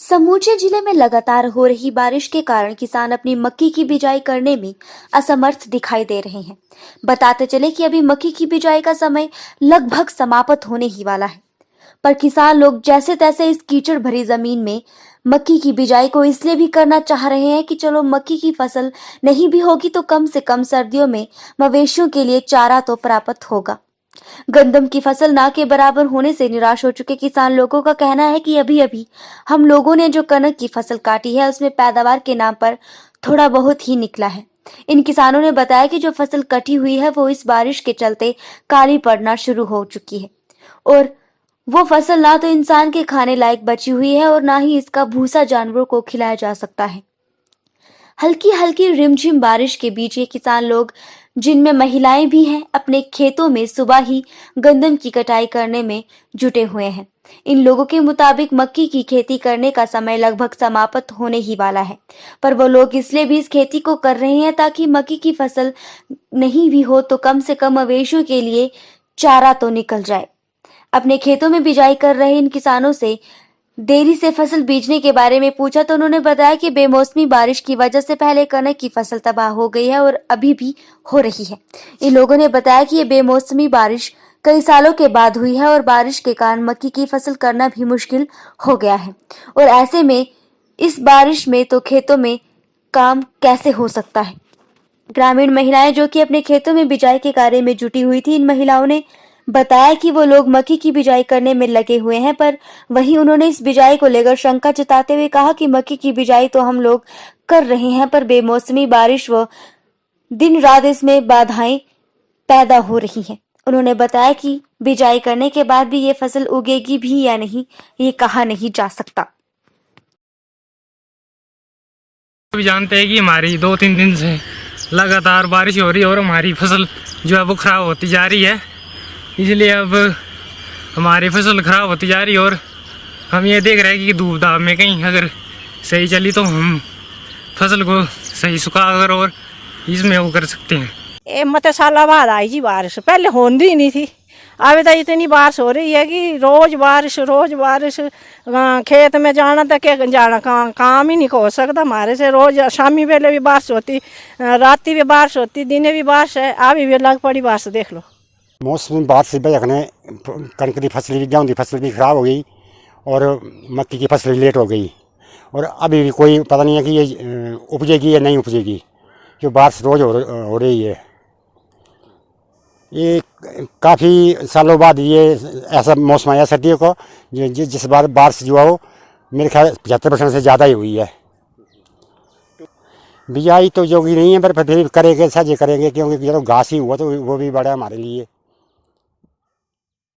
समूचे जिले में लगातार हो रही बारिश के कारण किसान अपनी मक्की की बिजाई करने में असमर्थ दिखाई दे रहे हैं। बताते चले कि अभी मक्की की बिजाई का समय लगभग समाप्त होने ही वाला है, पर किसान लोग जैसे तैसे इस कीचड़ भरी जमीन में मक्की की बिजाई को इसलिए भी करना चाह रहे हैं कि चलो मक्की की फसल नहीं भी होगी तो कम से कम सर्दियों में मवेशियों के लिए चारा तो प्राप्त होगा। गंदम की फसल ना के बराबर होने से निराश हो चुके किसान लोगों का कहना है कि अभी अभी हम लोगों ने जो कनक की फसल काटी है उसमें पैदावार के नाम पर थोड़ा बहुत ही निकला है। इन किसानों ने बताया कि जो फसल कटी हुई है वो इस बारिश के चलते काली पड़ना शुरू हो चुकी है और वो फसल ना तो इंसान के खाने लायक बची हुई है और ना ही इसका भूसा जानवरों को खिलाया जा सकता है। हल्की हल्की रिमझिम बारिश के बीच ये किसान लोग, जिनमें महिलाएं भी हैं, अपने खेतों में सुबह ही गंदम की कटाई करने में जुटे हुए हैं। इन लोगों के मुताबिक मक्की की खेती करने का समय लगभग समाप्त होने ही वाला है, पर वो लोग इसलिए भी इस खेती को कर रहे हैं ताकि मक्की की फसल नहीं भी हो तो कम से कम मवेशियों के लिए चारा तो निकल जाए। अपने खेतों में बिजाई कर रहे इन किसानों से देरी से फसल बीजने के बारे में पूछा तो उन्होंने बताया कि बेमौसमी बारिश की वजह से पहले कनक की फसल तबाह हो गई है और अभी भी हो रही है। इन लोगों ने बताया कि ये बेमौसमी बारिश कई सालों के बाद हुई है और बारिश के कारण मक्की की फसल करना भी मुश्किल हो गया है और ऐसे में इस बारिश में तो खेतों में काम कैसे हो सकता है। ग्रामीण महिलाएं जो कि अपने खेतों में बिजाई के कार्य में जुटी हुई थी, इन महिलाओं ने बताया कि वो लोग मक्की की बिजाई करने में लगे हुए हैं, पर वहीं उन्होंने इस बिजाई को लेकर शंका जताते हुए कहा कि मक्की की बिजाई तो हम लोग कर रहे हैं, पर बेमौसमी बारिश व दिन रात इसमें बाधाएं पैदा हो रही हैं। उन्होंने बताया कि बिजाई करने के बाद भी ये फसल उगेगी भी या नहीं, ये कहा नहीं जा सकता। भी जानते हैं कि हमारी 2-3 दिन से लगातार बारिश हो रही है और हमारी फसल जो है वो खराब होती जा रही है, इसलिए अब हमारी फसल खराब होती जा रही है और हम ये देख रहे हैं कि धूप धाप में कहीं अगर सही चली तो हम फसल को सही सुखा कर और इसमें वो कर सकते हैं। ये मत साल बाद आई जी बारिश, पहले होती ही नहीं थी। अभी तो इतनी बारिश हो रही है कि रोज बारिश खेत में जाना तक के जाना काम ही नहीं हो सकता हमारे से। रोज शामी वेले भी बारिश होती, राती भी बारिश होती, दिने भी बारिश है, अभी भी लग पड़ी बारिश। देख लो मौसमी बारिश से वजह ने कनक की फसल भी, गेहूँ की फसल भी खराब हो गई और मक्की की फसल भी लेट हो गई और अभी भी कोई पता नहीं है कि ये उपजेगी या नहीं उपजेगी, जो बारिश रोज हो रही है। ये काफ़ी सालों बाद ये ऐसा मौसम आया सर्दियों को, जिस बार बारिश जो हो मेरे ख्याल 75% से ज़्यादा ही हुई है। बिजाई तो जोगी नहीं है, पर फिर करेंगे, सजे करेंगे, क्योंकि चलो घास ही हुआ तो वो भी बड़ा है हमारे लिए।